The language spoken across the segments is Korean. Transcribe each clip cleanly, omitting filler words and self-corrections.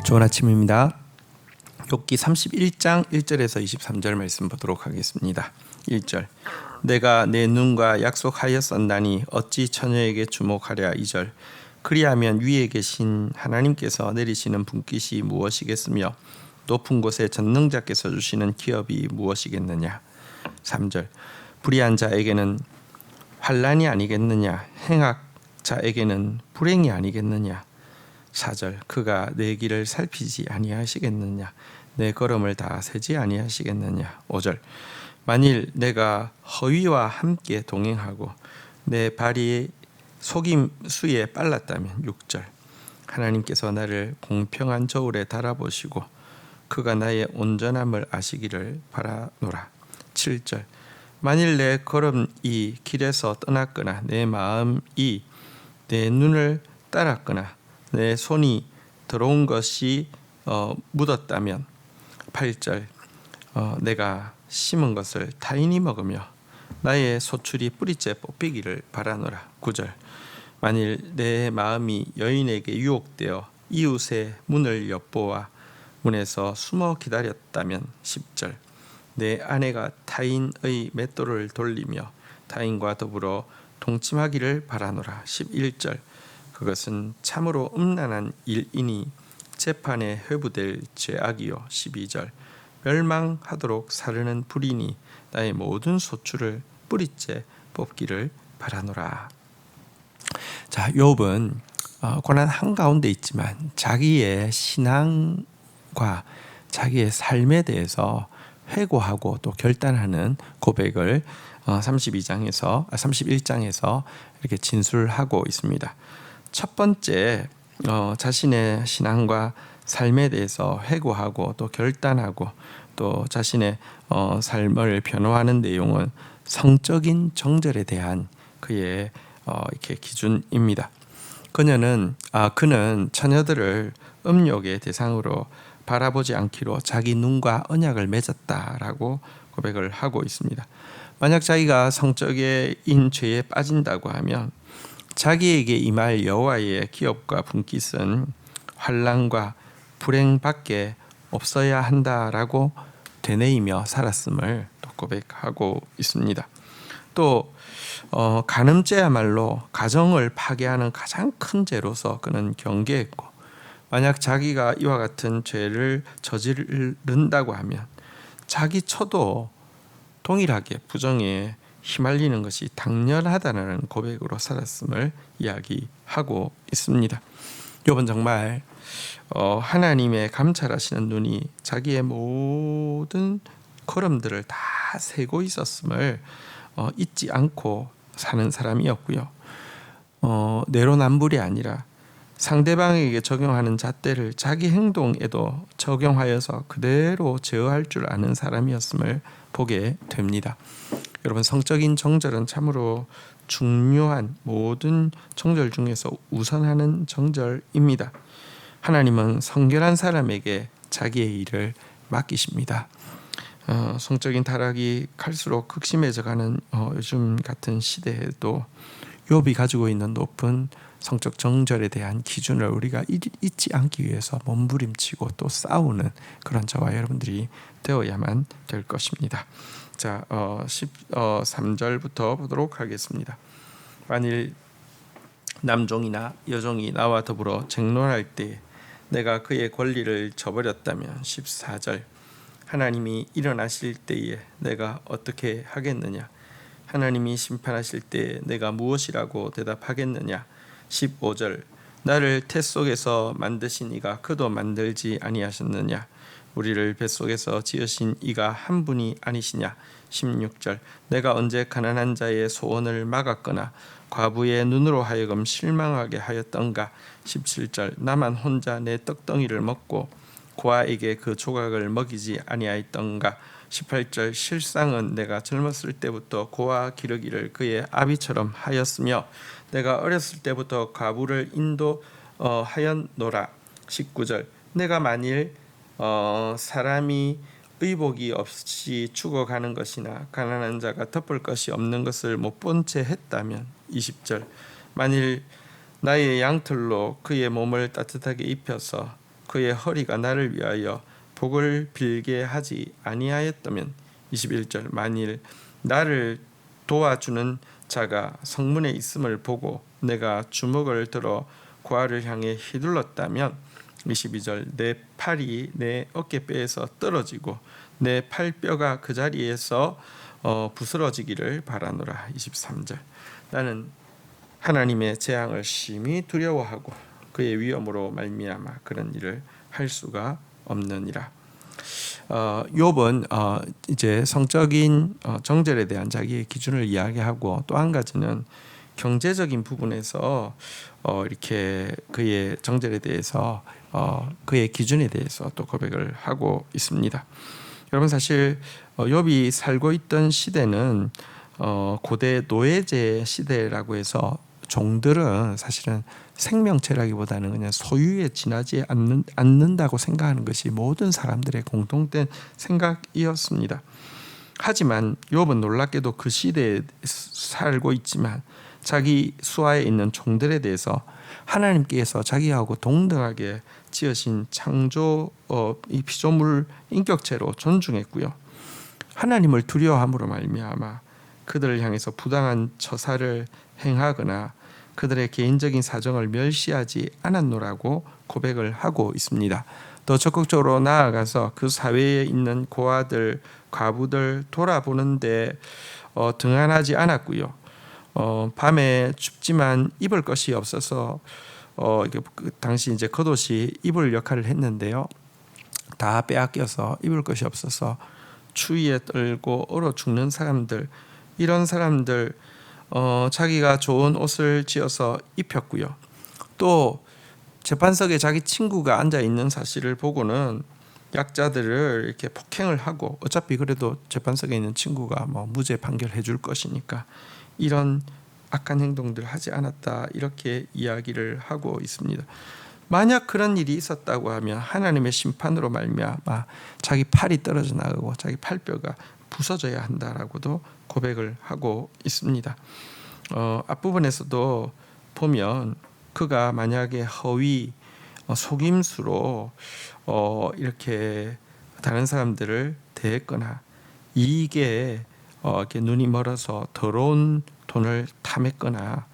좋은 아침입니다. 욥기 31장 1절에서 23절 말씀 보도록 하겠습니다. 1절 내가 내 눈과 약속하였었나니 어찌 처녀에게 주목하랴. 2절 그리하면 위에 계신 하나님께서 내리시는 분깃이 무엇이겠으며 높은 곳에 전능자께서 주시는 기업이 무엇이겠느냐. 3절 불의한 자에게는 환난이 아니겠느냐. 행악자에게는 불행이 아니겠느냐. 4절 그가 내 길을 살피지 아니하시겠느냐. 내 걸음을 다 세지 아니하시겠느냐. 5절 만일 내가 허위와 함께 동행하고 내 발이 속임수에 빨랐다면. 6절 하나님께서 나를 공평한 저울에 달아보시고 그가 나의 온전함을 아시기를 바라노라. 7절 만일 내 걸음이 길에서 떠났거나 내 마음이 내 눈을 따랐거나 내 손이 더러운 것이 묻었다면. 8절 내가 심은 것을 타인이 먹으며 나의 소출이 뿌리째 뽑히기를 바라노라. 9절 만일 내 마음이 여인에게 유혹되어 이웃의 문을 엿보아 문에서 숨어 기다렸다면. 10절 내 아내가 타인의 맷돌을 돌리며 타인과 더불어 동침하기를 바라노라. 11절 그것은 참으로 음란한 일이니 재판에 회부될 죄악이요. 12절 멸망하도록 사르는 불이니 나의 모든 소출을 뿌리째 뽑기를 바라노라. 자, 욥은 고난 한가운데 있지만 자기의 신앙과 자기의 삶에 대해서 회고하고 또 결단하는 고백을 31장에서 이렇게 진술하고 있습니다. 첫 번째 자신의 신앙과 삶에 대해서 회고하고 또 결단하고 또 자신의 삶을 변호하는 내용은 성적인 정절에 대한 그의 이렇게 기준입니다. 그는 처녀들을 음욕의 대상으로 바라보지 않기로 자기 눈과 언약을 맺었다라고 고백을 하고 있습니다. 만약 자기가 성적인 죄에 빠진다고 하면 자기에게 임할 여호와의 기업과 분깃은 환난과 불행밖에 없어야 한다라고 되뇌이며 살았음을 또 고백하고 있습니다. 또 간음죄야말로 가정을 파괴하는 가장 큰 죄로서 그는 경계했고, 만약 자기가 이와 같은 죄를 저지른다고 하면 자기 처도 동일하게 부정에 휘말리는 것이 당연하다는 고백으로 살았음을 이야기하고 있습니다. 욥은 정말 하나님의 감찰하시는 눈이 자기의 모든 걸음들을 다 세고 있었음을 잊지 않고 사는 사람이었고요. 내로남불이 아니라 상대방에게 적용하는 잣대를 자기 행동에도 적용하여서 그대로 제어할 줄 아는 사람이었음을 보게 됩니다. 여러분, 성적인 정절은 참으로 중요한 모든 정절 중에서 우선하는 정절입니다. 하나님은 성결한 사람에게 자기의 일을 맡기십니다. 성적인 타락이 갈수록 극심해져가는 요즘 같은 시대에도 욥이 가지고 있는 높은 성적 정절에 대한 기준을 우리가 잊지 않기 위해서 몸부림치고 또 싸우는 그런 저와 여러분들이 되어야만 될 것입니다. 자, 13절부터 보도록 하겠습니다. 만일 남종이나 여종이 나와 더불어 쟁론할 때 내가 그의 권리를 저버렸다면. 14절 하나님이 일어나실 때에 내가 어떻게 하겠느냐. 하나님이 심판하실 때에 내가 무엇이라고 대답하겠느냐. 15절 나를 태 속에서 만드신 이가 그도 만들지 아니하셨느냐. 우리를 뱃속에서 지으신 이가 한 분이 아니시냐. 16절 내가 언제 가난한 자의 소원을 막았거나 과부의 눈으로 하여금 실망하게 하였던가. 17절 나만 혼자 내 떡덩이를 먹고 고아에게 그 조각을 먹이지 아니하였던가. 18절 실상은 내가 젊었을 때부터 고아 기르기를 그의 아비처럼 하였으며 내가 어렸을 때부터 과부를 인도하였노라. 19절 내가 만일 사람이 의복이 없이 죽어가는 것이나 가난한 자가 덮을 것이 없는 것을 못 본 채 했다면. 20절 만일 나의 양털로 그의 몸을 따뜻하게 입혀서 그의 허리가 나를 위하여 복을 빌게 하지 아니하였다면 21절 만일 나를 도와주는 자가 성문에 있음을 보고 내가 주먹을 들어 고아를 향해 휘둘렀다면 22절 내 팔이 내 어깨뼈에서 떨어지고 내 팔뼈가 그 자리에서 부스러지기를 바라노라. 23절 나는 하나님의 재앙을 심히 두려워하고 그의 위엄으로 말미암아 그런 일을 할 수가 없느니라. 욥은 이제 성적인 정절에 대한 자기의 기준을 이야기하고 또 한 가지는 경제적인 부분에서 이렇게 그의 정절에 대해서 그의 기준에 대해서 또 고백을 하고 있습니다. 여러분 사실 욥이 살고 있던 시대는 고대 노예제 시대라고 해서 종들은 사실은 생명체라기보다는 그냥 소유에 지나지 않는다고 생각하는 것이 모든 사람들의 공통된 생각이었습니다. 하지만 욥은 놀랍게도 그 시대에 살고 있지만 자기 수하에 있는 종들에 대해서 하나님께서 자기하고 동등하게 지으신 창조 이 피조물 인격체로 존중했고요. 하나님을 두려워함으로 말미암아 그들을 향해서 부당한 처사를 행하거나 그들의 개인적인 사정을 멸시하지 않았노라고 고백을 하고 있습니다. 더 적극적으로 나아가서 그 사회에 있는 고아들, 과부들 돌아보는데 등한하지 않았고요. 밤에 춥지만 입을 것이 없어서 당시 이제 겉옷이 입을 역할을 했는데요. 다 빼앗겨서 입을 것이 없어서 추위에 떨고 얼어 죽는 사람들, 이런 사람들 자기가 좋은 옷을 지어서 입혔고요. 또 재판석에 자기 친구가 앉아 있는 사실을 보고는 약자들을 이렇게 폭행을 하고 어차피 그래도 재판석에 있는 친구가 무죄 판결해 줄 것이니까 이런 악한 행동들 하지 않았다 이렇게 이야기를 하고 있습니다. 만약 그런 일이 있었다고 하면 하나님의 심판으로 말미암아 자기 팔이 떨어져 나가고 자기 팔뼈가 부서져야 한다라고도 고백을 하고 있습니다. 앞부분에서도 보면 그가 만약에 허위 속임수로 이렇게 다른 사람들을 대했거나 이익에 이렇게 눈이 멀어서 더러운 돈을 탐했거나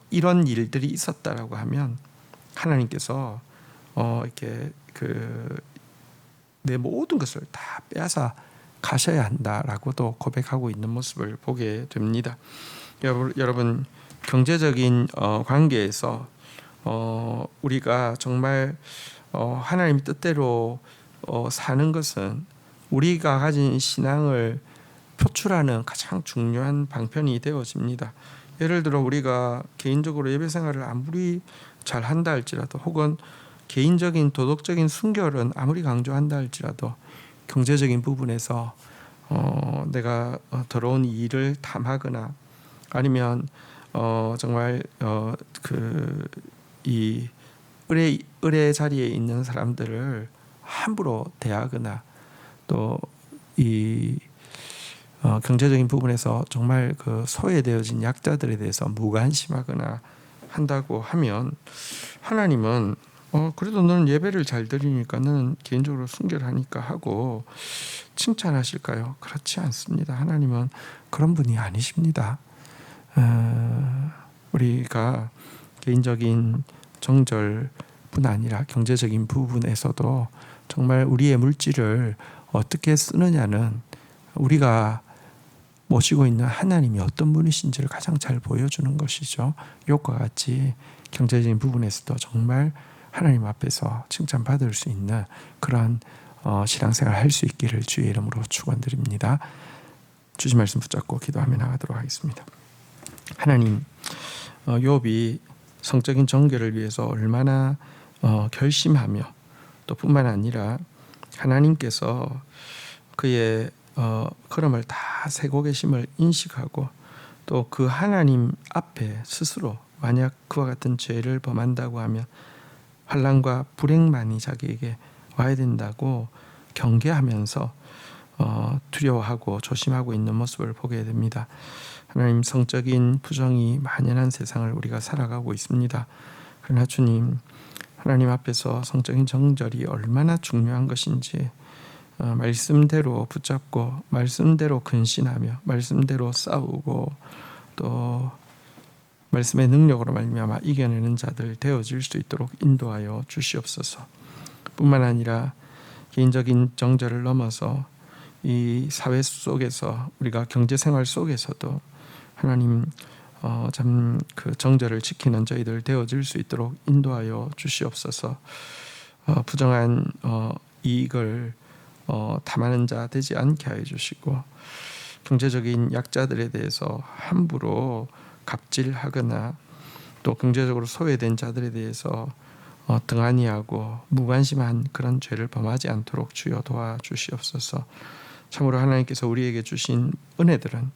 이런 일들이 있었다라고 하면 하나님께서 이렇게 내 모든 것을 다 빼앗아 가셔야 한다라고도 고백하고 있는 모습을 보게 됩니다. 여러분 경제적인 관계에서 우리가 정말 하나님 뜻대로 사는 것은 우리가 가진 신앙을 표출하는 가장 중요한 방편이 되어집니다. 예를 들어 우리가 개인적으로 예배 생활을 아무리 잘 한다 할지라도 혹은 개인적인 도덕적인 순결은 아무리 강조한다 할지라도 경제적인 부분에서 내가 더러운 일을 탐하거나 아니면 정말 이 의뢰 자리에 있는 사람들을 함부로 대하거나 또 이 경제적인 부분에서 정말 그 소외되어진 약자들에 대해서 무관심하거나 한다고 하면 하나님은 그래도 너는 예배를 잘 드리니까 너는 개인적으로 순결하니까 하고 칭찬하실까요? 그렇지 않습니다. 하나님은 그런 분이 아니십니다. 우리가 개인적인 정절뿐 아니라 경제적인 부분에서도 정말 우리의 물질을 어떻게 쓰느냐는 우리가 모시고 있는 하나님이 어떤 분이신지를 가장 잘 보여주는 것이죠. 욥과 같이 경제적인 부분에서도 정말 하나님 앞에서 칭찬받을 수 있는 그런 신앙생활 할 수 있기를 주의 이름으로 축원드립니다. 주신 말씀 붙잡고 기도하며 나가도록 하겠습니다. 하나님, 욥이 성적인 정결을 위해서 얼마나 결심하며 또 뿐만 아니라 하나님께서 그의 걸음을 다 세고 계심을 인식하고 또 그 하나님 앞에 스스로 만약 그와 같은 죄를 범한다고 하면 환난과 불행만이 자기에게 와야 된다고 경계하면서 두려워하고 조심하고 있는 모습을 보게 됩니다. 하나님, 성적인 부정이 만연한 세상을 우리가 살아가고 있습니다. 그러나 주님, 하나님 앞에서 성적인 정절이 얼마나 중요한 것인지 말씀대로 붙잡고 말씀대로 근신하며 말씀대로 싸우고 또 말씀의 능력으로 말미암아 이겨내는 자들 되어질 수 있도록 인도하여 주시옵소서. 뿐만 아니라 개인적인 정절을 넘어서 이 사회 속에서 우리가 경제생활 속에서도 하나님 참 그 정절을 지키는 저희들 되어질 수 있도록 인도하여 주시옵소서. 부정한 이익을 탐하는 자 되지 않게 하여 주시고 경제적인 약자들에 대해서 함부로 갑질하거나 또 경제적으로 소외된 자들에 대해서 등한히하고 무관심한 그런 죄를 범하지 않도록 주여 도와주시옵소서. 참으로 하나님께서 우리에게 주신 은혜들은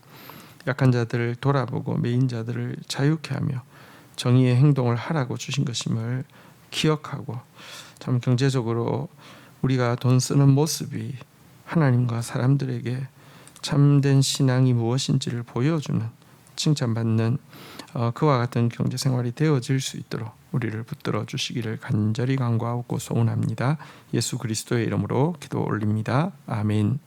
약한 자들을 돌아보고 매인 자들을 자유케 하며 정의의 행동을 하라고 주신 것임을 기억하고 참 경제적으로 우리가 돈 쓰는 모습이 하나님과 사람들에게 참된 신앙이 무엇인지를 보여주는 칭찬받는 그와 같은 경제생활이 되어질 수 있도록 우리를 붙들어 주시기를 간절히 간구하고 소원합니다. 예수 그리스도의 이름으로 기도 올립니다. 아멘.